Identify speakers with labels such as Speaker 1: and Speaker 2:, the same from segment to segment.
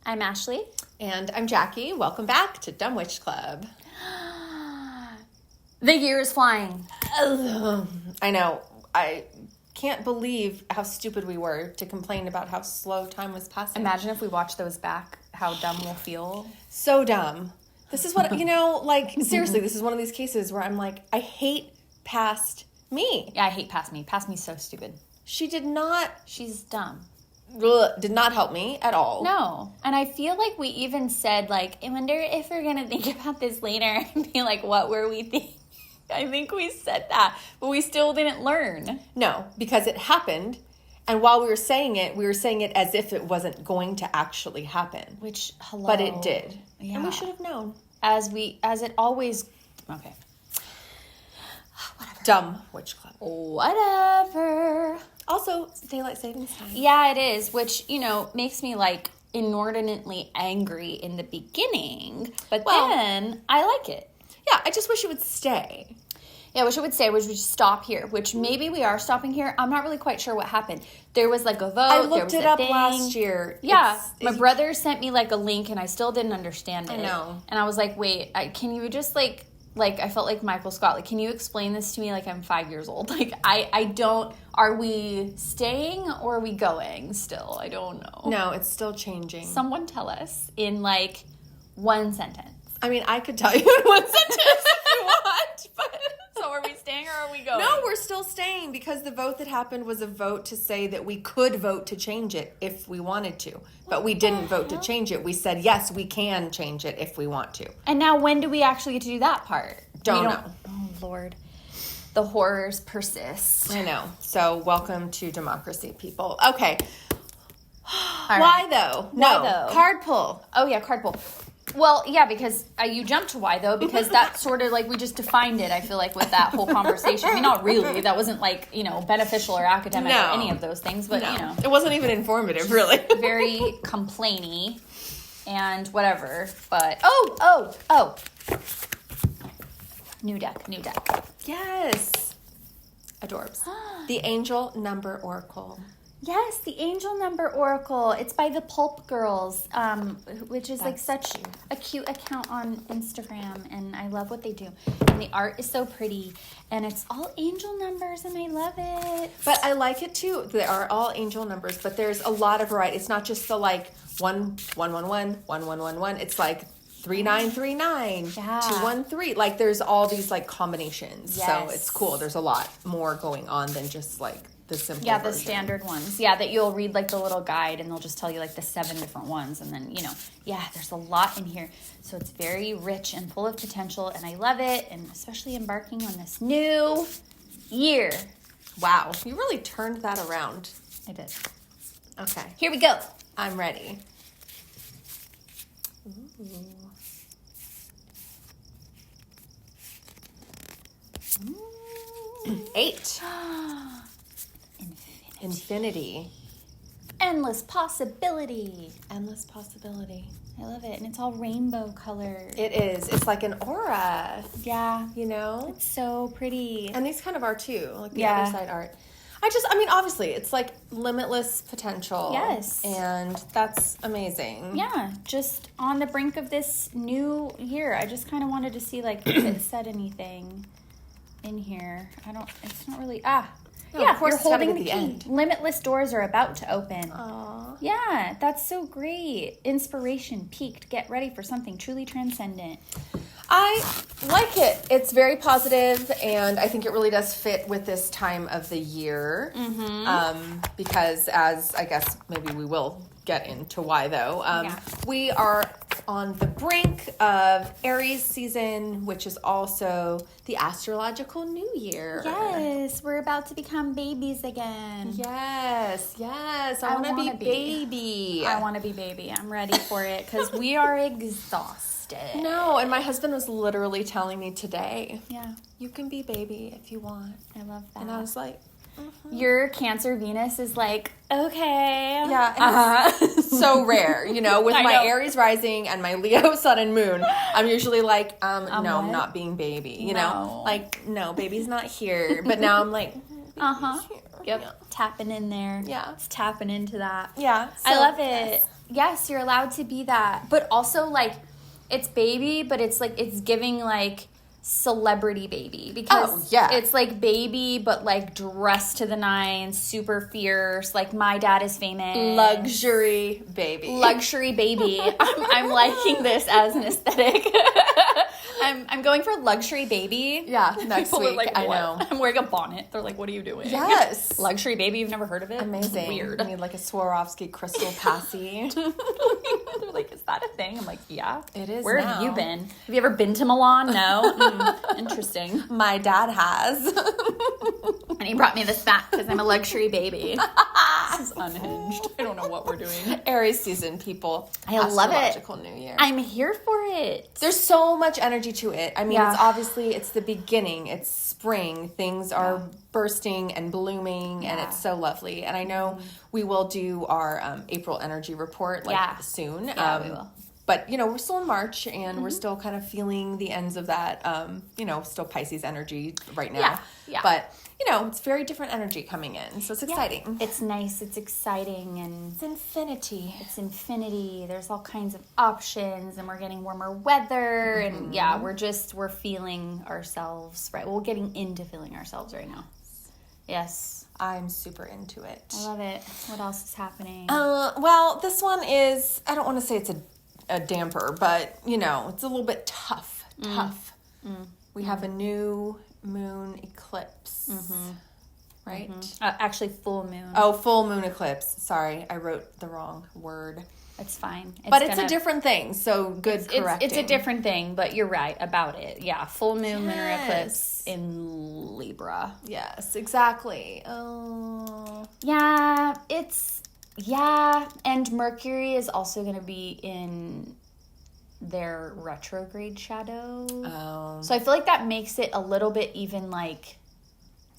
Speaker 1: I'm Ashley.
Speaker 2: And I'm Jackie. Welcome back to Dumb Witch Club.
Speaker 1: The year is flying.
Speaker 2: I know. I can't believe how stupid we were to complain about how slow time was passing.
Speaker 1: Imagine if we watch those back, how dumb we'll feel.
Speaker 2: So dumb. This is what, seriously, this is one of these cases where I'm like, I hate past me.
Speaker 1: Yeah, I hate Past Me. Past Me's so stupid.
Speaker 2: She's
Speaker 1: dumb.
Speaker 2: Did not help me at all.
Speaker 1: No. And I feel like we even said, I wonder if we're going to think about this later and be like, what were we thinking? I think we said that, but we still didn't learn.
Speaker 2: No, because it happened. And while we were saying it as if it wasn't going to actually happen.
Speaker 1: Which, hello.
Speaker 2: But it did.
Speaker 1: Yeah.
Speaker 2: And we should have known.
Speaker 1: As it always, okay. Whatever.
Speaker 2: Dumb Witch Club.
Speaker 1: Whatever.
Speaker 2: Also, daylight savings time.
Speaker 1: Yeah, it is, which, makes me, inordinately angry in the beginning. But then, I like it.
Speaker 2: Yeah, I just wish it would stay.
Speaker 1: Yeah, I wish it would stay, which would stop here, which maybe we are stopping here. I'm not really quite sure what happened. There was, a vote.
Speaker 2: I looked it up last year.
Speaker 1: Yeah, my brother sent me, a link, and I still didn't understand it.
Speaker 2: I know.
Speaker 1: And I was like, wait, can you just, I felt like Michael Scott. Can you explain this to me like I'm 5 years old? I don't... Are we staying or are we going still? I don't know.
Speaker 2: No, it's still changing.
Speaker 1: Someone tell us in, one sentence.
Speaker 2: I mean, I could tell you in one sentence if you want, but...
Speaker 1: So are we staying or are we going?
Speaker 2: No, we're still staying because the vote that happened was a vote to say that we could vote to change it if we wanted to. But we didn't vote to change it. We said, yes, we can change it if we want to.
Speaker 1: And now when do we actually get to do that part?
Speaker 2: Don't know.
Speaker 1: Oh, Lord. The horrors persist.
Speaker 2: I know. So welcome to democracy, people. Okay.
Speaker 1: Right.
Speaker 2: Why though?
Speaker 1: Why though?
Speaker 2: Card pull.
Speaker 1: Oh, yeah, card pull. Well, yeah, because you jumped to why, though, because that's sort of we just defined it, I feel like, with that whole conversation. I mean, not really. That wasn't, beneficial or academic or any of those things, but,
Speaker 2: It wasn't even informative, really.
Speaker 1: Very complainy and whatever, but... Oh! New deck.
Speaker 2: Yes. Adorbs. The Angel Number Oracle.
Speaker 1: Yes, the Angel Number Oracle. It's by the Pulp Girls, which is such a cute account on Instagram, and I love what they do. And the art is so pretty, and it's all angel numbers, and I love it.
Speaker 2: But I like it too. They are all angel numbers, but there's a lot of variety. It's not just the 111, 1111. It's 3939, 213. There's all these combinations.
Speaker 1: Yes.
Speaker 2: So it's cool. There's a lot more going on than just the simple
Speaker 1: the
Speaker 2: version.
Speaker 1: standard ones. Yeah, that you'll read the little guide and they'll just tell you the 7 different ones, and then there's a lot in here. So it's very rich and full of potential, and I love it, and especially embarking on this new year.
Speaker 2: Wow, you really turned that around.
Speaker 1: I did.
Speaker 2: Okay.
Speaker 1: Here we go.
Speaker 2: I'm ready. Ooh. 8. Infinity.
Speaker 1: Endless possibility.
Speaker 2: Endless possibility.
Speaker 1: I love it. And it's all rainbow colored.
Speaker 2: It is. It's like an aura.
Speaker 1: Yeah.
Speaker 2: It's
Speaker 1: so pretty.
Speaker 2: And these kind of are too. The other side art. Obviously, it's limitless potential.
Speaker 1: Yes.
Speaker 2: And that's amazing.
Speaker 1: Yeah. Just on the brink of this new year. I just kind of wanted to see, if it said anything in here. It's not really,
Speaker 2: No,
Speaker 1: yeah,
Speaker 2: of course
Speaker 1: you're
Speaker 2: it's gotta
Speaker 1: holding
Speaker 2: be
Speaker 1: the
Speaker 2: at
Speaker 1: key.
Speaker 2: the end.
Speaker 1: Limitless doors are about to open.
Speaker 2: Aww.
Speaker 1: Yeah, that's so great. Inspiration peaked. Get ready for something truly transcendent.
Speaker 2: I like it. It's very positive, and I think it really does fit with this time of the year. Mm-hmm. Because as I guess maybe we will get into why though. We are on the brink of Aries season, which is also the astrological new year.
Speaker 1: Yes, we're about to become babies again.
Speaker 2: Yes. I want to be baby.
Speaker 1: I want to be baby. I'm ready for it because we are exhausted.
Speaker 2: No, and my husband was literally telling me today,
Speaker 1: yeah,
Speaker 2: you can be baby if you want.
Speaker 1: I love that.
Speaker 2: And I was like,
Speaker 1: your Cancer Venus is okay.
Speaker 2: Yeah, it's so rare, with my Aries rising and my Leo sun and moon, I'm usually no, I'm not being baby,
Speaker 1: No.
Speaker 2: No, baby's not here. But now I'm like,
Speaker 1: Uh-huh.
Speaker 2: here.
Speaker 1: Yep.
Speaker 2: Yeah.
Speaker 1: Tapping in there.
Speaker 2: Yeah.
Speaker 1: It's tapping into that.
Speaker 2: Yeah.
Speaker 1: I love it. Yes, you're allowed to be that. But also, like, it's baby, but it's, like, it's giving, like, celebrity baby. Because it's, like, baby, but, like, dressed to the nines, super fierce. Like, my dad is famous.
Speaker 2: Luxury baby.
Speaker 1: Luxury baby. I'm liking this as an aesthetic. I'm going for luxury baby.
Speaker 2: Yeah, next
Speaker 1: People
Speaker 2: week.
Speaker 1: are like,
Speaker 2: I
Speaker 1: what?
Speaker 2: know.
Speaker 1: I'm wearing a bonnet. They're like, what are you doing?
Speaker 2: Yes.
Speaker 1: Luxury baby. You've never heard of it?
Speaker 2: Amazing.
Speaker 1: Weird.
Speaker 2: You need like a Swarovski crystal passy.
Speaker 1: They're like, is that a thing? I'm like, yeah.
Speaker 2: It is.
Speaker 1: Where
Speaker 2: now.
Speaker 1: have you been? Have you ever been to Milan? No. Interesting.
Speaker 2: My dad has.
Speaker 1: And he brought me this back because I'm a luxury baby. This is unhinged. I don't know what we're doing.
Speaker 2: Aries season, people.
Speaker 1: I love it.
Speaker 2: Astrological New Year.
Speaker 1: I'm here for it.
Speaker 2: There's so much energy to it. I mean,
Speaker 1: Yeah.
Speaker 2: it's obviously, it's the beginning. It's spring. Things are bursting and blooming, and it's so lovely. And I know we will do our April energy report soon.
Speaker 1: Yeah, we will.
Speaker 2: But, you know, we're still in March, and we're still kind of feeling the ends of that, you know, still Pisces energy right now.
Speaker 1: Yeah.
Speaker 2: But, you know, it's very different energy coming in, so it's exciting.
Speaker 1: It's nice. It's exciting. And
Speaker 2: It's infinity.
Speaker 1: it's infinity. There's all kinds of options, and we're getting warmer weather. And we're feeling ourselves, right? We're getting into feeling ourselves right now. Yes.
Speaker 2: I'm super into it.
Speaker 1: I love it. What else is happening?
Speaker 2: Well, this one is, I don't want to say it's a damper, but, you know, it's a little bit tough. We have a new moon eclipse, right?
Speaker 1: Actually, full moon.
Speaker 2: Oh, full moon eclipse. Sorry, I wrote the wrong word.
Speaker 1: It's fine.
Speaker 2: But it's a different thing, so good correcting.
Speaker 1: It's a different thing, but you're right about it. Yeah, full moon lunar eclipse in Libra.
Speaker 2: Yes, exactly. Oh.
Speaker 1: Yeah, and Mercury is also going to be in their retrograde shadow.
Speaker 2: Oh.
Speaker 1: So I feel like that makes it a little bit even, like,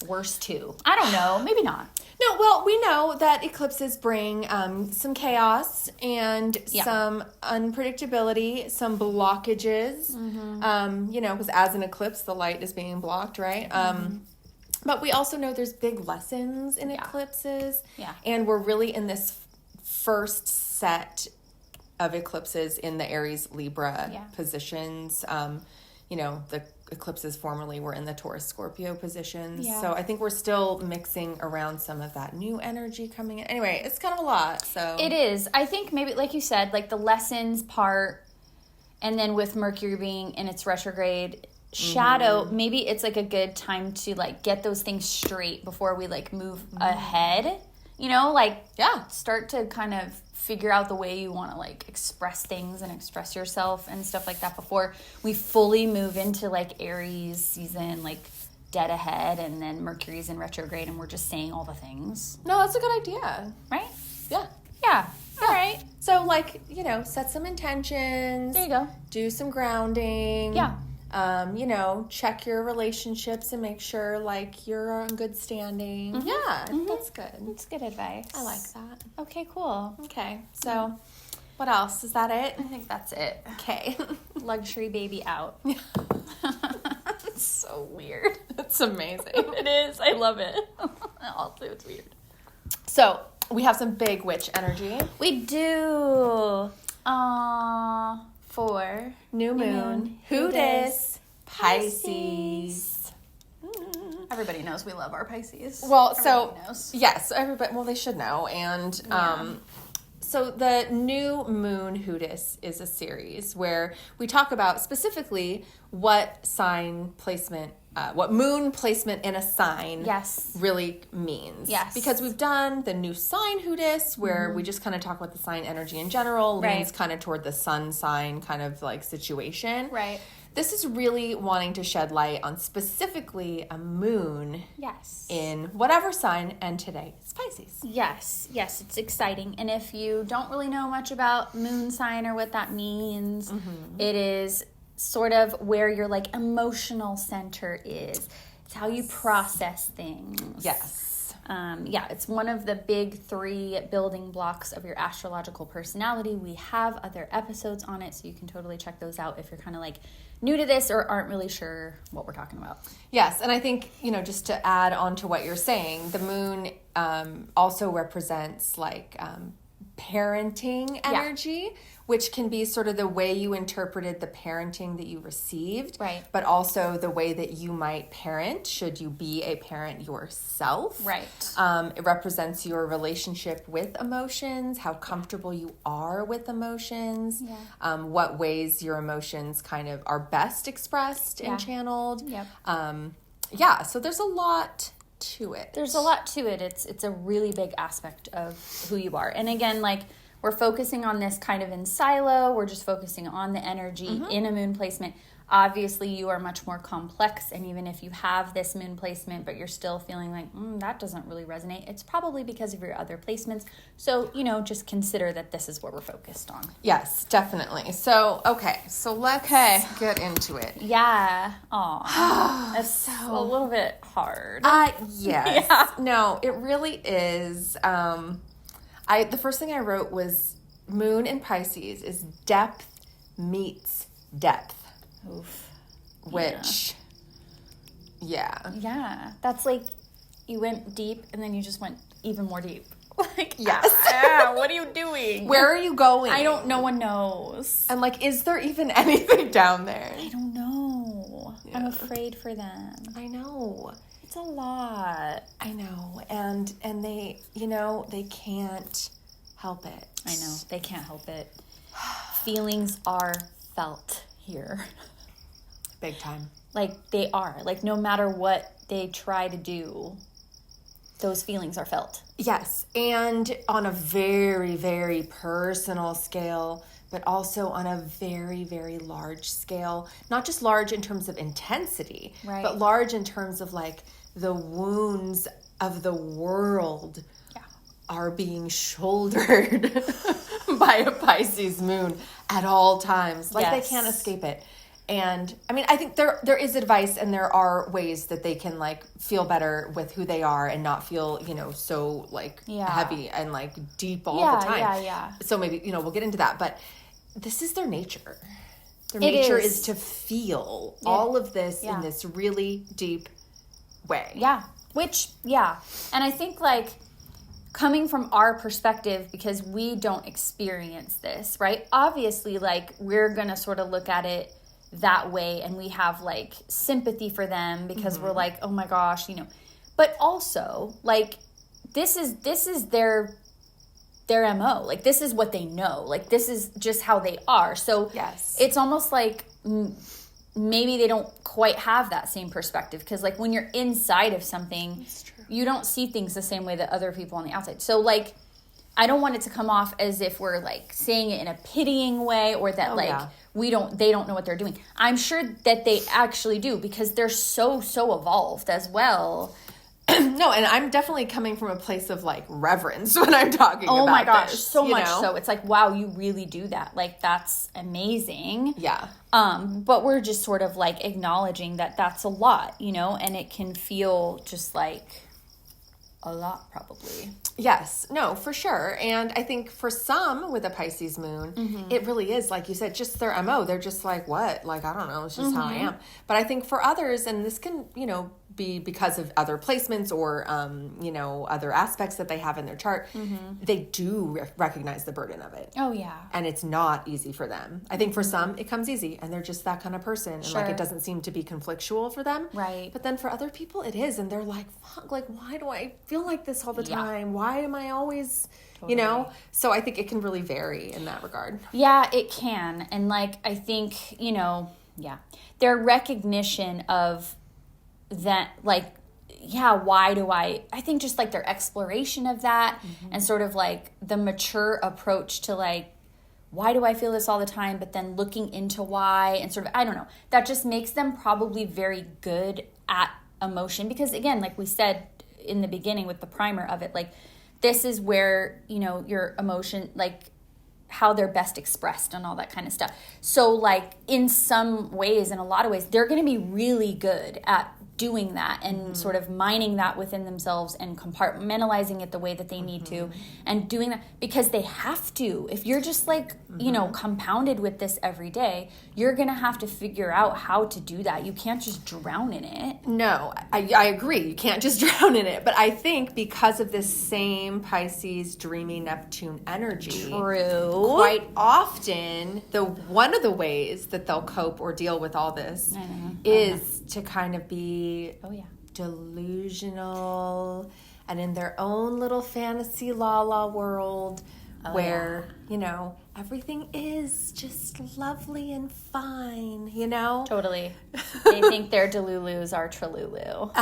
Speaker 1: worse too. I don't know. Maybe not.
Speaker 2: No, well, we know that eclipses bring some chaos and some unpredictability, some blockages. You know, because as an eclipse, the light is being blocked, right? But we also know there's big lessons in eclipses.
Speaker 1: Yeah.
Speaker 2: And we're really in this first set of eclipses in the Aries Libra positions. You know, the eclipses formerly were in the Taurus Scorpio positions.
Speaker 1: Yeah.
Speaker 2: So I think we're still mixing around some of that new energy coming in. Anyway, it's kind of a lot. So
Speaker 1: It is. I think maybe, like you said, like the lessons part, and then with Mercury being in its retrograde shadow, maybe it's like a good time to like get those things straight before we like move ahead. You know, like start to kind of figure out the way you want to like express things and express yourself and stuff like that before we fully move into like Aries season, like dead ahead, and then Mercury's in retrograde and we're just saying all the things.
Speaker 2: No, that's a good idea.
Speaker 1: Right?
Speaker 2: Yeah.
Speaker 1: Yeah. All right.
Speaker 2: So, like, you know, set some intentions.
Speaker 1: There you go.
Speaker 2: Do some grounding.
Speaker 1: Yeah.
Speaker 2: You know, check your relationships and make sure, like, you're on good standing. Yeah, that's good.
Speaker 1: That's good advice.
Speaker 2: I like that.
Speaker 1: Okay, cool.
Speaker 2: Okay, so what else? Is that it?
Speaker 1: I think that's it.
Speaker 2: Okay.
Speaker 1: Luxury baby out. It's so weird.
Speaker 2: It's amazing.
Speaker 1: It is. I love it. Also, it's weird.
Speaker 2: So, we have some big witch energy.
Speaker 1: We do. For
Speaker 2: New moon. Who dis? Pisces.
Speaker 1: Everybody knows we love our Pisces.
Speaker 2: Well,
Speaker 1: Everybody knows.
Speaker 2: yes, everybody, well, they should know. And so the new moon Hootis is a series where we talk about specifically what sign placement, what moon placement in a sign really means.
Speaker 1: Yes.
Speaker 2: Because we've done the new sign Hootis where we just kind of talk about the sign energy in general, leans kind of toward the sun sign kind of like situation.
Speaker 1: Right.
Speaker 2: This is really wanting to shed light on specifically a moon in whatever sign, and today it's Pisces.
Speaker 1: Yes, it's exciting. And if you don't really know much about moon sign or what that means, it is sort of where your like emotional center is. It's how you process things.
Speaker 2: Yes.
Speaker 1: It's one of the big 3 building blocks of your astrological personality. We have other episodes on it, so you can totally check those out if you're kind of like new to this or aren't really sure what we're talking about.
Speaker 2: Yes, and I think, just to add on to what you're saying, the moon also represents like parenting energy, which can be sort of the way you interpreted the parenting that you received,
Speaker 1: right?
Speaker 2: But also the way that you might parent should you be a parent yourself,
Speaker 1: right?
Speaker 2: It represents your relationship with emotions, how comfortable you are with emotions, what ways your emotions kind of are best expressed and channeled. So there's a lot to it.
Speaker 1: There's a lot to it. It's a really big aspect of who you are. And again, like, we're focusing on this kind of in silo. We're just focusing on the energy in a moon placement. Obviously, you are much more complex. And even if you have this moon placement, but you're still feeling like, that doesn't really resonate, it's probably because of your other placements. So, just consider that this is what we're focused on.
Speaker 2: Yes, definitely. So, so let's get into it.
Speaker 1: Yeah. Aw. It's a little bit hard.
Speaker 2: Yes.
Speaker 1: Yeah.
Speaker 2: No, it really is. The first thing I wrote was Moon in Pisces is depth meets depth.
Speaker 1: Oof.
Speaker 2: Which,
Speaker 1: Yeah. That's like you went deep and then you just went even more deep. Like,
Speaker 2: yes.
Speaker 1: What are you doing?
Speaker 2: Where are you going?
Speaker 1: I don't, no one knows.
Speaker 2: And like, is there even anything down there?
Speaker 1: I don't know. Yeah. I'm afraid for them.
Speaker 2: I know.
Speaker 1: It's a lot.
Speaker 2: I know. And they, they can't help it.
Speaker 1: I know. They can't help it. Feelings are felt here.
Speaker 2: Big time.
Speaker 1: Like, they are. Like, no matter what they try to do, those feelings are felt.
Speaker 2: Yes. And on a very, very personal scale, but also on a very, very large scale. Not just large in terms of intensity, but large in terms of like the wounds of the world are being shouldered by a Pisces moon at all times. Like, they can't escape it. And I mean, I think there is advice and there are ways that they can like feel better with who they are and not feel, so like heavy and like deep all the time. So maybe, we'll get into that, but this is their nature. Their nature is to feel all of this in this really deep way.
Speaker 1: Yeah. And I think like coming from our perspective, because we don't experience this, right? Obviously, like, we're going to sort of look at it that way and we have like sympathy for them because we're like, oh my gosh, but also like this is their MO. Like, this is what they know. Like, this is just how they are. So it's almost like maybe they don't quite have that same perspective because like when you're inside of something, you don't see things the same way that other people on the outside. So like, I don't want it to come off as if we're like saying it in a pitying way or that they don't know what they're doing. I'm sure that they actually do because they're so evolved as well.
Speaker 2: No, and I'm definitely coming from a place of like reverence when I'm talking about this.
Speaker 1: Oh my gosh, so much so. It's like, wow, you really do that. Like, that's amazing.
Speaker 2: Yeah.
Speaker 1: But we're just sort of like acknowledging that that's a lot, and it can feel just like a lot probably.
Speaker 2: Yes, no, for sure. And I think for some with a Pisces moon, it really is, like you said, just their MO. They're just like, what? Like, I don't know. It's just how I am. But I think for others, and this can, be because of other placements or, other aspects that they have in their chart, they do recognize the burden of it.
Speaker 1: Oh, yeah.
Speaker 2: And it's not easy for them. I think for some, it comes easy, and they're just that kind of person. And, like, it doesn't seem to be conflictual for them.
Speaker 1: Right.
Speaker 2: But then for other people, it is. And they're like, fuck, like, why do I feel like this all the time? Why am I always, So I think it can really vary in that regard.
Speaker 1: Yeah, it can. And, like, I think, their recognition of that, like, why do I think just like their exploration of that and sort of like the mature approach to like, why do I feel this all the time? But then looking into why and sort of, I don't know, that just makes them probably very good at emotion because again, like we said in the beginning with the primer of it, like this is where, your emotion, like how they're best expressed and all that kind of stuff. So like in some ways, in a lot of ways, they're going to be really good at doing that and sort of mining that within themselves and compartmentalizing it the way that they need to and doing that because they have to. If you're just like, you know, compounded with this every day, you're going to have to figure out how to do that. You can't just drown in it.
Speaker 2: No, I agree. You can't just drown in it. But I think because of this same Pisces dreamy Neptune energy,
Speaker 1: True.
Speaker 2: quite often one of the ways that they'll cope or deal with all this is to kind of be delusional and in their own little fantasy la world where, you know, everything is just lovely and fine, you know?
Speaker 1: Totally. They think their Delulus are Tralulu.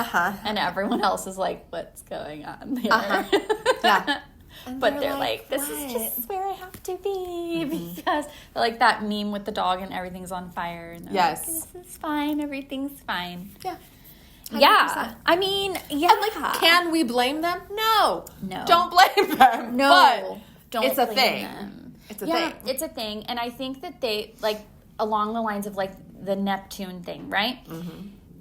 Speaker 1: And everyone else is like, what's going on here?
Speaker 2: Yeah.
Speaker 1: But they're like, this is just where I have to be because like that meme with the dog and everything's on fire. And like, this is fine. Everything's fine.
Speaker 2: Yeah. 100%.
Speaker 1: Yeah. I mean, yeah.
Speaker 2: And like, can we blame them? No.
Speaker 1: No.
Speaker 2: Don't blame them.
Speaker 1: No.
Speaker 2: But
Speaker 1: don't
Speaker 2: it's a
Speaker 1: blame
Speaker 2: thing.
Speaker 1: them.
Speaker 2: It's a thing.
Speaker 1: It's a thing. And I think that they, like, along the lines of, like, the Neptune thing, right?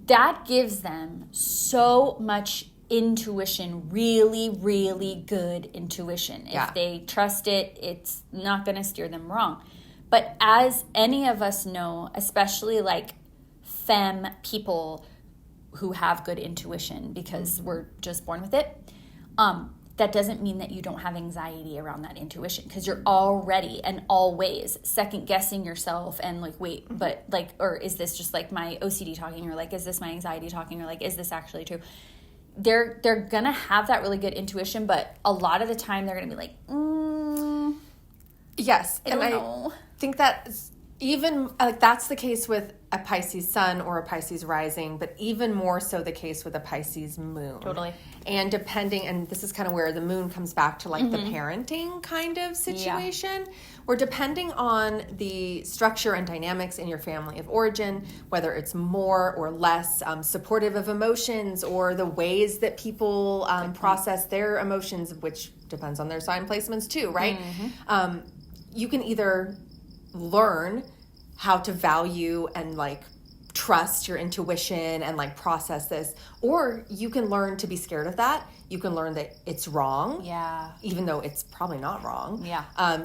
Speaker 1: That gives them so much intuition, really, really good intuition. If they trust it, it's not going to steer them wrong. But as any of us know, especially, like, femme people who have good intuition because we're just born with it, that doesn't mean that you don't have anxiety around that intuition because you're already and always second guessing yourself and like, wait, but like, or is this just like my OCD talking, or like, is this my anxiety talking, or like, is this actually true? They're gonna have that really good intuition, but a lot of the time they're gonna be like,
Speaker 2: yes,
Speaker 1: I don't know.
Speaker 2: I think that even like that's the case with a Pisces sun or a Pisces rising, but even more so the case with a Pisces moon.
Speaker 1: Totally.
Speaker 2: And depending, and this is kind of where the moon comes back to like the parenting kind of situation, where depending on the structure and dynamics in your family of origin, whether it's more or less supportive of emotions or the ways that people process their emotions, which depends on their sign placements too, right? You can either learn how to value and like trust your intuition and like process this, or you can learn to be scared of that. You can learn that it's wrong, even though it's probably not wrong.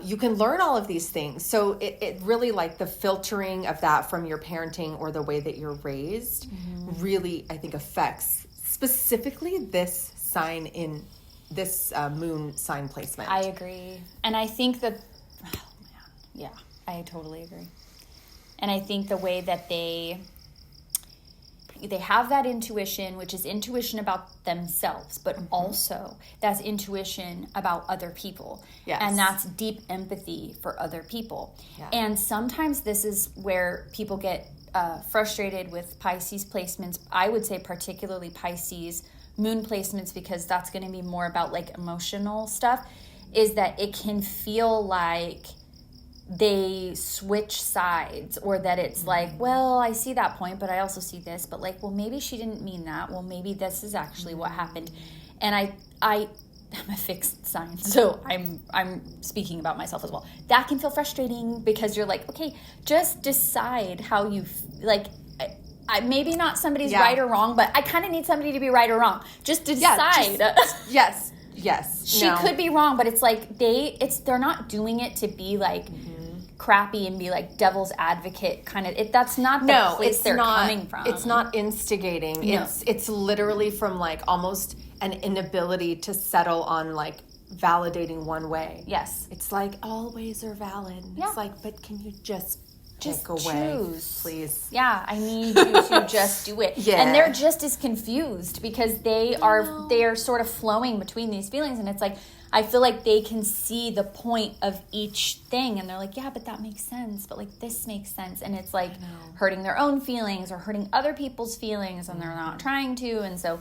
Speaker 2: You can learn all of these things. So it really, like, the filtering of that from your parenting or the way that you're raised really, I think, affects specifically this sign in this moon sign placement.
Speaker 1: I agree. And I think that, I totally agree. And I think the way that they have that intuition, which is intuition about themselves, but also that's intuition about other people.
Speaker 2: Yes.
Speaker 1: And that's deep empathy for other people. Yeah. And sometimes this is where people get frustrated with Pisces placements. I would say particularly Pisces moon placements, because that's going to be more about like emotional stuff, is that it can feel like they switch sides, or that it's like, well, I see that point, but I also see this, but like, well, maybe she didn't mean that. Well, maybe this is actually what happened. And I'm a fixed sign, so I'm speaking about myself as well. That can feel frustrating because you're like, okay, just decide how you like. I maybe not somebody's right or wrong, but I kind of need somebody to be right or wrong. Just decide.
Speaker 2: Yes.
Speaker 1: She could be wrong, but it's like they're not doing it to be like crappy and be like devil's advocate kind of. That's not the place they're coming from.
Speaker 2: It's not instigating. No. It's literally from like almost an inability to settle on like validating one way.
Speaker 1: Yes.
Speaker 2: It's like all ways are valid.
Speaker 1: Yeah.
Speaker 2: It's like, but can you just pick a way, please?
Speaker 1: Yeah, I need you to just do it. Yeah. And they're just as confused because they are sort of flowing between these feelings, and it's like, I feel like they can see the point of each thing, and they're like, yeah, but that makes sense, but like this makes sense, and it's like hurting their own feelings or hurting other people's feelings, and they're not trying to. And so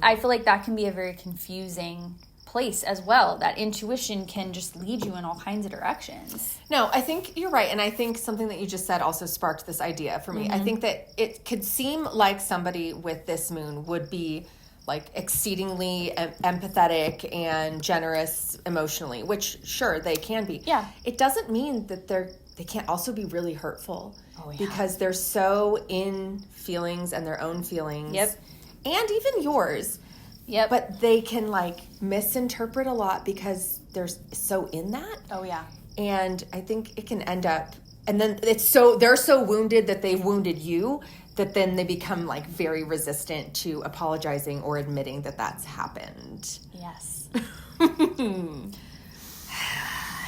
Speaker 1: I feel like that can be a very confusing place as well. That intuition can just lead you in all kinds of directions.
Speaker 2: No, I think you're right. And I think something that you just said also sparked this idea for me. I think that it could seem like somebody with this moon would be like exceedingly empathetic and generous emotionally, which sure they can be.
Speaker 1: Yeah.
Speaker 2: It doesn't mean that they can't also be really hurtful.
Speaker 1: Oh, yeah.
Speaker 2: Because they're so in feelings and their own feelings.
Speaker 1: Yep.
Speaker 2: and even yours.
Speaker 1: Yep.
Speaker 2: But they can like misinterpret a lot because they're so in that.
Speaker 1: Oh yeah.
Speaker 2: And I think it can end up, and then they're so wounded that they wounded you, that then they become like very resistant to apologizing or admitting that that's happened.
Speaker 1: Yes.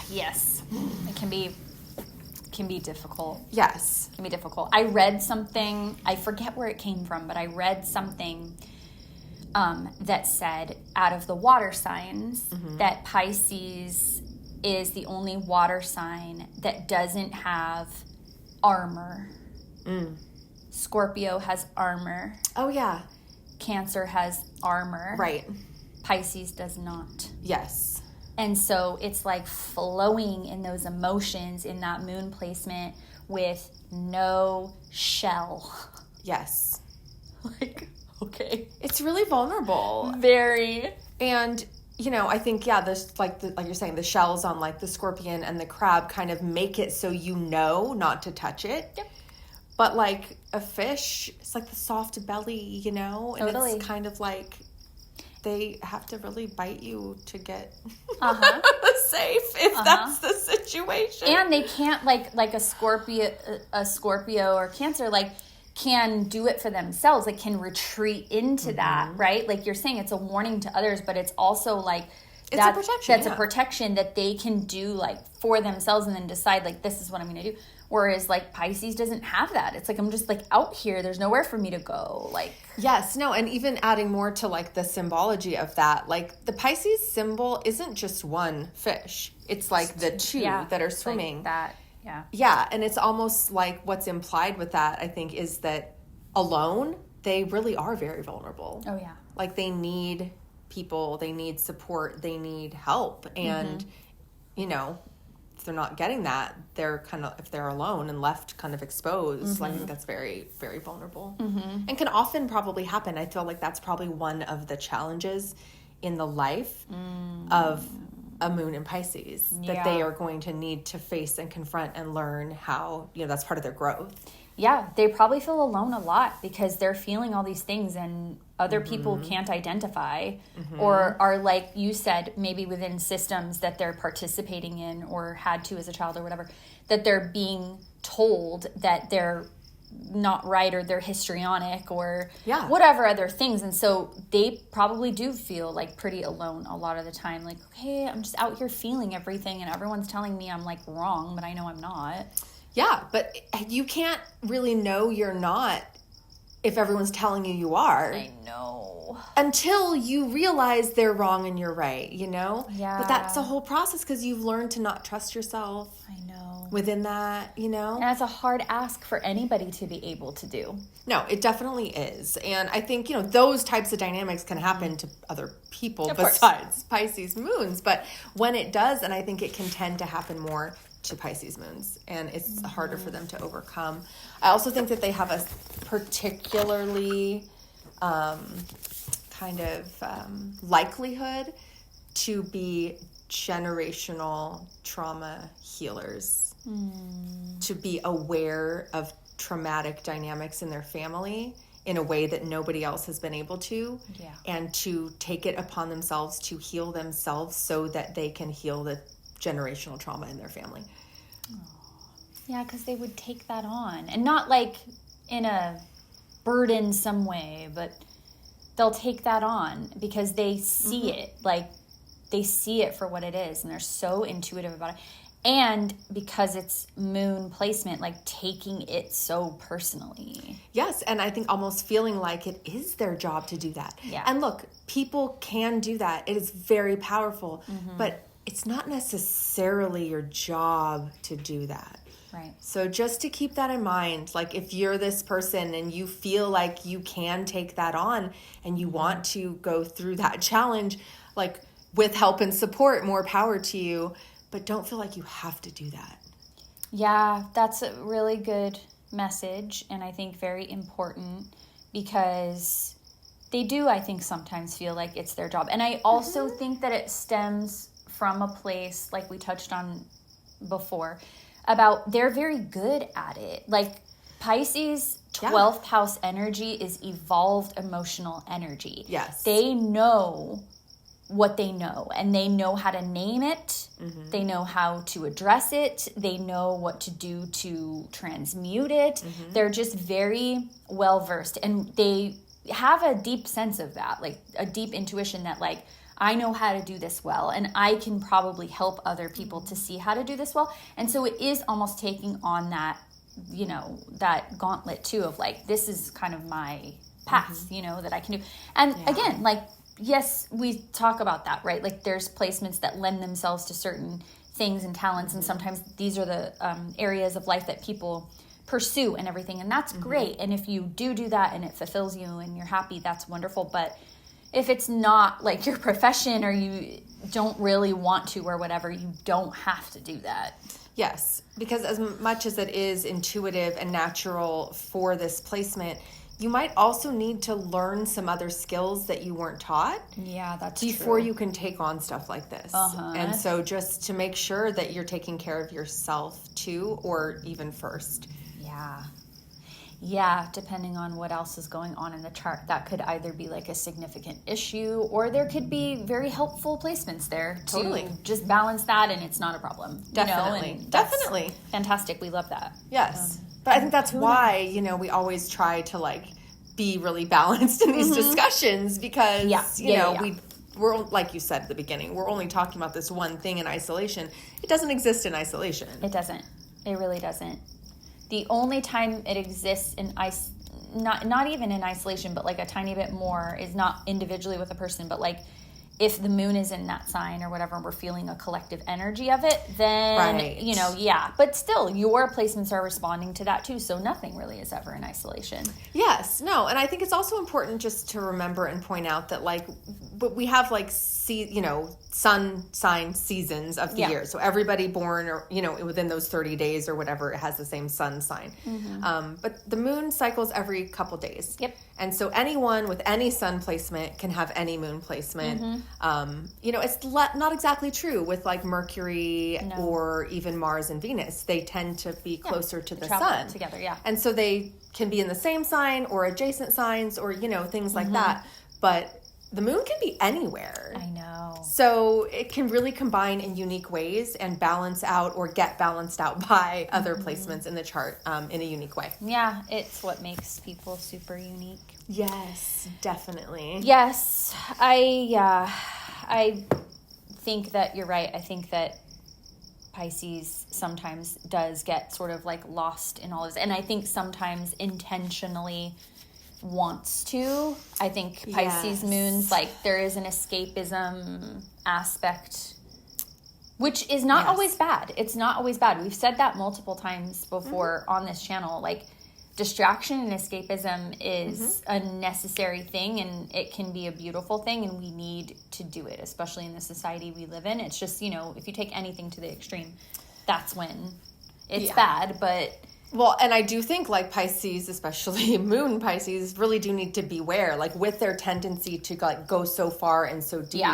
Speaker 1: Yes. It can be difficult.
Speaker 2: Yes.
Speaker 1: It can be difficult. I read something, I forget where it came from, but I read something that said out of the water signs that Pisces is the only water sign that doesn't have armor. Scorpio has armor.
Speaker 2: Oh, yeah.
Speaker 1: Cancer has armor.
Speaker 2: Right.
Speaker 1: Pisces does not.
Speaker 2: Yes.
Speaker 1: And so it's like flowing in those emotions in that moon placement with no shell.
Speaker 2: Yes.
Speaker 1: Like, okay.
Speaker 2: It's really vulnerable.
Speaker 1: Very.
Speaker 2: And, you know, I think, yeah, this, like you're saying, the shells on like the scorpion and the crab kind of make it so you know not to touch it.
Speaker 1: Yep.
Speaker 2: But like a fish, it's like the soft belly, you know? And
Speaker 1: Totally.
Speaker 2: it's kind of like they have to really bite you to get safe if that's the situation.
Speaker 1: And they can't like a Scorpio or Cancer like can do it for themselves, like can retreat into that, right? Like you're saying, it's a warning to others, but it's also like
Speaker 2: it's a protection.
Speaker 1: That's a protection that they can do like for themselves and then decide like this is what I'm going to do. Whereas like Pisces doesn't have that. It's like I'm just like out here. There's nowhere for me to go. Like
Speaker 2: yes, no, and even adding more to like the symbology of that, like the Pisces symbol isn't just one fish. It's like the two that are swimming.
Speaker 1: Like that. Yeah.
Speaker 2: Yeah, and it's almost like what's implied with that, I think, is that alone, they really are very vulnerable.
Speaker 1: Oh, yeah.
Speaker 2: Like they need people, they need support, they need help. And, you know, if they're not getting that, they're kind of, if they're alone and left kind of exposed, I think that's very, very vulnerable. And can often probably happen. I feel like that's probably one of the challenges in the life of a moon in Pisces that they are going to need to face and confront and learn how, you know, that's part of their growth.
Speaker 1: Yeah, they probably feel alone a lot because they're feeling all these things and other people can't identify or are, like you said, maybe within systems that they're participating in or had to as a child or whatever, that they're being told that they're not right or they're histrionic or whatever other things. And so they probably do feel like pretty alone a lot of the time. Like, okay, I'm just out here feeling everything and everyone's telling me I'm like wrong, but I know I'm not.
Speaker 2: Yeah, but you can't really know you're not if everyone's telling you are.
Speaker 1: I know.
Speaker 2: Until you realize they're wrong and you're right, you know?
Speaker 1: Yeah.
Speaker 2: But that's a whole process because you've learned to not trust yourself.
Speaker 1: I know.
Speaker 2: Within that, you know?
Speaker 1: And that's a hard ask for anybody to be able to do.
Speaker 2: No, it definitely is. And I think, you know, those types of dynamics can happen to other people besides Pisces moons. But when it does, and I think it can tend to happen more to Pisces moons, and it's harder for them to overcome. I also think that they have a particularly likelihood to be generational trauma healers, to be aware of traumatic dynamics in their family in a way that nobody else has been able to, and to take it upon themselves to heal themselves so that they can heal the generational trauma in their family.
Speaker 1: Yeah, because they would take that on. And not like in a burdensome way, but they'll take that on because they see it. Like, they see it for what it is, and they're so intuitive about it. And because it's moon placement, like taking it so personally.
Speaker 2: Yes, and I think almost feeling like it is their job to do that.
Speaker 1: Yeah.
Speaker 2: And look, people can do that. It is very powerful, but it's not necessarily your job to do that.
Speaker 1: Right.
Speaker 2: So just to keep that in mind, like if you're this person and you feel like you can take that on and you want to go through that challenge, like with help and support, more power to you, but don't feel like you have to do that.
Speaker 1: Yeah, that's a really good message, and I think very important because they do, I think, sometimes feel like it's their job. And I also think that it stems from a place, like we touched on before, about they're very good at it. Like Pisces 12th house energy is evolved emotional energy.
Speaker 2: Yes.
Speaker 1: They know what they know, and they know how to name it. They know how to address it. They know what to do to transmute it. They're just very well versed, and they have a deep sense of that, like a deep intuition that like, I know how to do this well, and I can probably help other people to see how to do this well. And so it is almost taking on that, you know, that gauntlet too of like, this is kind of my path, you know, that I can do. And again, like, yes, we talk about that, right? Like there's placements that lend themselves to certain things and talents. And sometimes these are the areas of life that people pursue and everything. And that's great. And if you do that and it fulfills you and you're happy, that's wonderful. But if it's not like your profession or you don't really want to or whatever, you don't have to do that.
Speaker 2: Yes, because as much as it is intuitive and natural for this placement, you might also need to learn some other skills that you weren't taught.
Speaker 1: Yeah, that's
Speaker 2: before
Speaker 1: true.
Speaker 2: you can take on stuff like this. And so just to make sure that you're taking care of yourself too, or even first.
Speaker 1: Yeah, depending on what else is going on in the chart, that could either be like a significant issue, or there could be very helpful placements there to just balance that, and it's not a problem.
Speaker 2: Definitely.
Speaker 1: You know, and
Speaker 2: Definitely.
Speaker 1: Fantastic. We love that.
Speaker 2: Yes. But I think that's why, you know, we always try to like be really balanced in these discussions, because, you know, we're, like you said at the beginning, we're only talking about this one thing in isolation. It doesn't exist in isolation.
Speaker 1: It doesn't. It really doesn't. The only time it exists in not even in isolation, but like a tiny bit more, is not individually with a person, but like if the moon is in that sign or whatever, and we're feeling a collective energy of it, then, you know, but still your placements are responding to that too. So nothing really is ever in isolation.
Speaker 2: Yes, no. And I think it's also important just to remember and point out that like, but we have like, you know, sun sign seasons of the year. So everybody born, or, you know, within those 30 days or whatever, it has the same sun sign. But the moon cycles every couple days. And so anyone with any sun placement can have any moon placement. You know, it's not exactly true with like Mercury or even Mars and Venus. They tend to be closer to the sun
Speaker 1: together. And
Speaker 2: so they can be in the same sign or adjacent signs or, you know, things like that. But the moon can be anywhere.
Speaker 1: I know.
Speaker 2: So it can really combine in unique ways and balance out or get balanced out by other placements in the chart in a unique way.
Speaker 1: Yeah, it's what makes people super unique.
Speaker 2: Yes, definitely.
Speaker 1: Yes, I think that you're right. I think that Pisces sometimes does get sort of like lost in all of this. And I think sometimes intentionally wants to. I think Pisces moons, like there is an escapism aspect, which is not always bad. It's not always bad. We've said that multiple times before on this channel. Like distraction and escapism is a necessary thing, and it can be a beautiful thing, and we need to do it, especially in the society we live in. It's just, you know, if you take anything to the extreme, that's when it's bad. But
Speaker 2: well, and I do think like Pisces, especially moon Pisces, really do need to beware, like with their tendency to like go so far and so deep.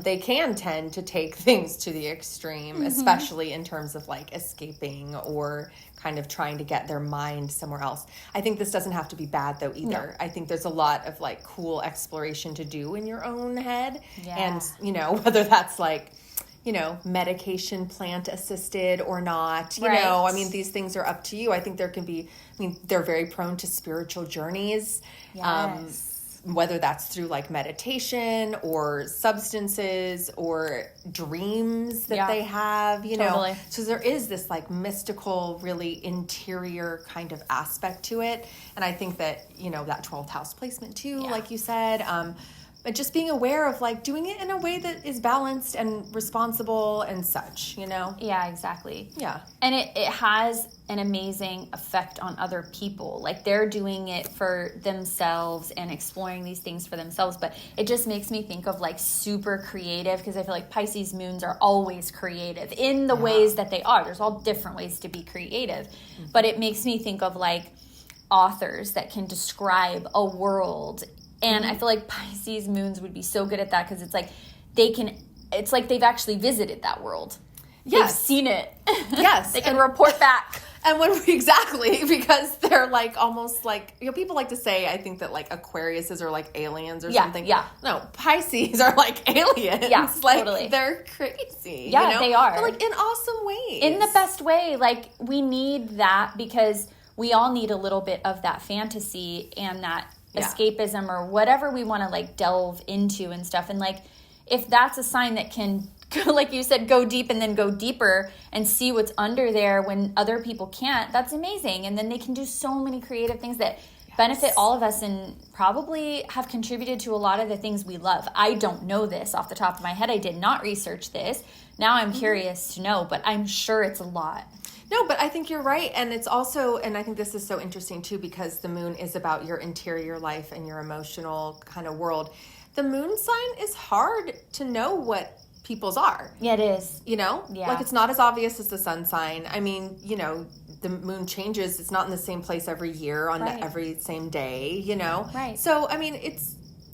Speaker 2: They can tend to take things to the extreme, especially in terms of like escaping or kind of trying to get their mind somewhere else. I think this doesn't have to be bad though either. I think there's a lot of like cool exploration to do in your own head. And, you know, whether that's like, you know, medication plant assisted or not, you know, I mean, these things are up to you. I think there can be, I mean, they're very prone to spiritual journeys, whether that's through like meditation or substances or dreams that they have, you know, so there is this like mystical, really interior kind of aspect to it. And I think that, you know, that 12th house placement too, like you said, but just being aware of like doing it in a way that is balanced and responsible and such, you know?
Speaker 1: Yeah, exactly.
Speaker 2: Yeah.
Speaker 1: And it has an amazing effect on other people. Like they're doing it for themselves and exploring these things for themselves. But it just makes me think of like super creative, because I feel like Pisces moons are always creative in the ways that they are. There's all different ways to be creative. But it makes me think of like authors that can describe a world. And I feel like Pisces moons would be so good at that, because it's like it's like they've actually visited that world. They've seen it. They can report back.
Speaker 2: And when exactly, because they're like almost like, people like to say, I think that like Aquariuses are like aliens or something.
Speaker 1: Yeah.
Speaker 2: No, Pisces are like aliens.
Speaker 1: Yeah,
Speaker 2: like,
Speaker 1: totally.
Speaker 2: They're crazy.
Speaker 1: Yeah, they are.
Speaker 2: But like in awesome ways.
Speaker 1: In the best way. Like, we need that because we all need a little bit of that fantasy and that escapism or whatever we want to like delve into and stuff. And like, if that's a sign that can, like you said, go deep and then go deeper and see what's under there when other people can't, that's amazing. And then they can do so many creative things that benefit all of us and probably have contributed to a lot of the things we love. I don't know this off the top of my head. I did not research this. Now I'm curious to know, but I'm sure it's a lot.
Speaker 2: No, but I think you're right. And it's also, and I think this is so interesting too, because the moon is about your interior life and your emotional kind of world. The moon sign is hard to know what people's are.
Speaker 1: Yeah, it is.
Speaker 2: Yeah. Like, it's not as obvious as the sun sign. I mean, the moon changes. It's not in the same place every year on every same day,
Speaker 1: Right.
Speaker 2: So, I mean,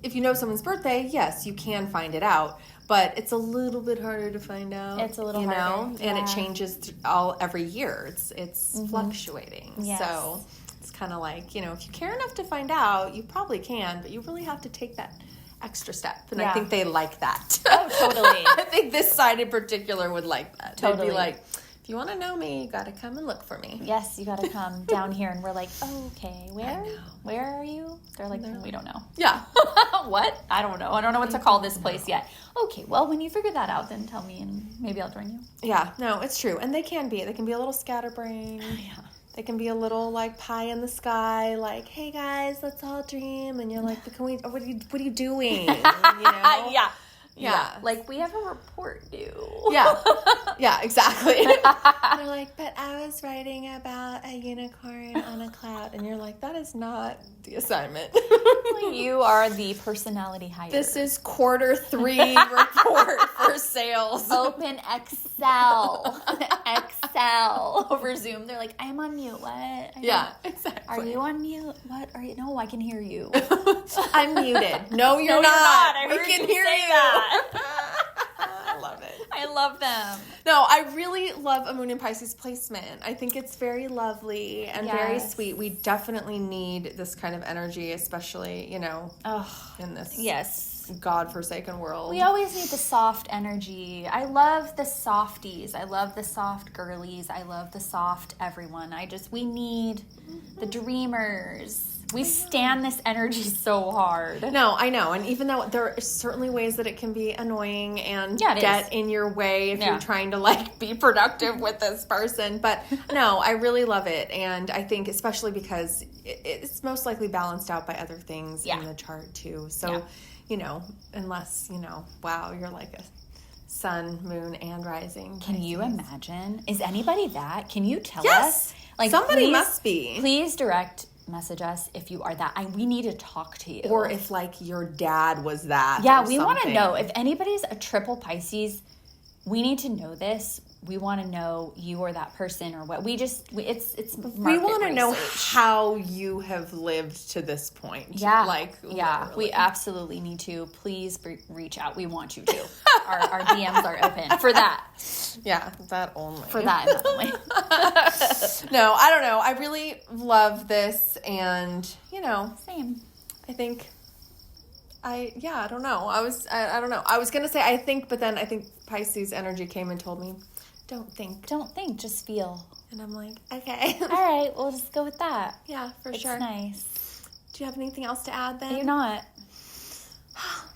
Speaker 2: if you know someone's birthday, yes, you can find it out. But it's a little bit harder to find out.
Speaker 1: It's a little harder.
Speaker 2: And it changes every year. It's fluctuating.
Speaker 1: Yes.
Speaker 2: So it's kind of like, if you care enough to find out, you probably can, but you really have to take that extra step. And I think they like that.
Speaker 1: Oh, totally.
Speaker 2: I think this side in particular would like that.
Speaker 1: Totally.
Speaker 2: They'd be like, if you want to know me, you got to come and look for me.
Speaker 1: Yes, you got to come down here. And we're like, oh, okay, where are you? They're like, we don't know.
Speaker 2: Yeah.
Speaker 1: What? I don't know. I don't know what to call this place yet. Okay, well, when you figure that out, then tell me and maybe I'll join you.
Speaker 2: Yeah, no, it's true. And they can be a little scatterbrained.
Speaker 1: Oh, yeah.
Speaker 2: They can be a little like pie in the sky, like, hey guys, let's all dream. And you're like, but what are you doing?
Speaker 1: Yeah. Like, we have a report due.
Speaker 2: Yeah, exactly. They're like, but I was writing about a unicorn on a cloud. And you're like, that is not the assignment.
Speaker 1: You are the personality hire.
Speaker 2: This is Q3 report for sales.
Speaker 1: Open Excel. Excel. Over Zoom. They're like, I'm on mute. What?
Speaker 2: Exactly.
Speaker 1: Are you on mute? What are you? No, I can hear you.
Speaker 2: I'm muted. No, you're not.
Speaker 1: I
Speaker 2: we
Speaker 1: heard
Speaker 2: can
Speaker 1: you
Speaker 2: hear
Speaker 1: say
Speaker 2: you.
Speaker 1: that.
Speaker 2: I love it.
Speaker 1: I love them.
Speaker 2: No, I really love a Moon in Pisces placement. I think it's very lovely and very sweet. We definitely need this kind of energy, especially, in this godforsaken world.
Speaker 1: We always need the soft energy. I love the softies. I love the soft girlies. I love the soft everyone. We need the dreamers. We stand this energy so hard.
Speaker 2: No, I know. And even though there are certainly ways that it can be annoying and get in your way if you're trying to be productive with this person. But no, I really love it. And I think especially because it's most likely balanced out by other things in the chart too. So, unless, wow, you're like a sun, moon, and rising.
Speaker 1: Can you imagine? Is anybody that? Can you tell
Speaker 2: us?
Speaker 1: Like,
Speaker 2: somebody must be.
Speaker 1: Please direct message us if you are that. We need to talk to you.
Speaker 2: Or if your dad was that.
Speaker 1: Yeah, we want to know. If anybody's a triple Pisces, we need to know this. We want to know you or that person or what. We want
Speaker 2: to know how you have lived to this point.
Speaker 1: Yeah.
Speaker 2: Literally.
Speaker 1: We absolutely need to. Please reach out. We want you to. Our DMs are open for that.
Speaker 2: Yeah, that only.
Speaker 1: For that and that only.
Speaker 2: No, I don't know. I really love this and,
Speaker 1: Same.
Speaker 2: I think I don't know. I don't know. I was going to say I think, but then I think Pisces energy came and told me, don't think,
Speaker 1: just feel.
Speaker 2: And I'm like, okay.
Speaker 1: All right, we'll just go with that.
Speaker 2: Yeah, for sure.
Speaker 1: It's nice.
Speaker 2: Do you have anything else to add then?
Speaker 1: You're not.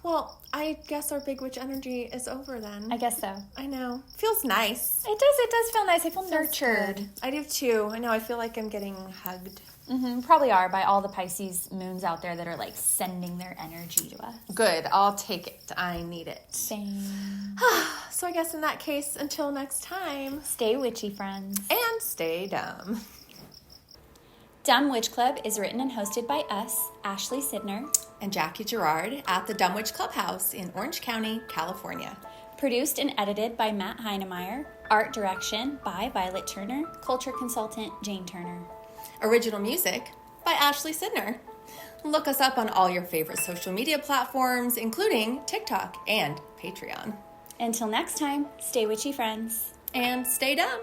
Speaker 2: Well, I guess our big witch energy is over then.
Speaker 1: I guess so.
Speaker 2: I know. Feels nice.
Speaker 1: It does feel nice. I feel nurtured.
Speaker 2: Good. I do too. I know. I feel like I'm getting hugged.
Speaker 1: Mm-hmm. Probably are by all the Pisces moons out there that are sending their energy to us.
Speaker 2: Good. I'll take it. I need it.
Speaker 1: Same.
Speaker 2: So I guess in that case, until next time.
Speaker 1: Stay witchy, friends.
Speaker 2: And stay dumb.
Speaker 1: Dumb Witch Club is written and hosted by us, Ashley Sidner
Speaker 2: and Jackie Gerard at the Dumb Witch Clubhouse in Orange County, California.
Speaker 1: Produced and edited by Matt Heinemeyer. Art direction by Violet Turner. Culture consultant Jane Turner.
Speaker 2: Original music by Ashley Sidner. Look us up on all your favorite social media platforms, including TikTok and Patreon.
Speaker 1: Until next time, stay witchy, friends.
Speaker 2: And stay dumb.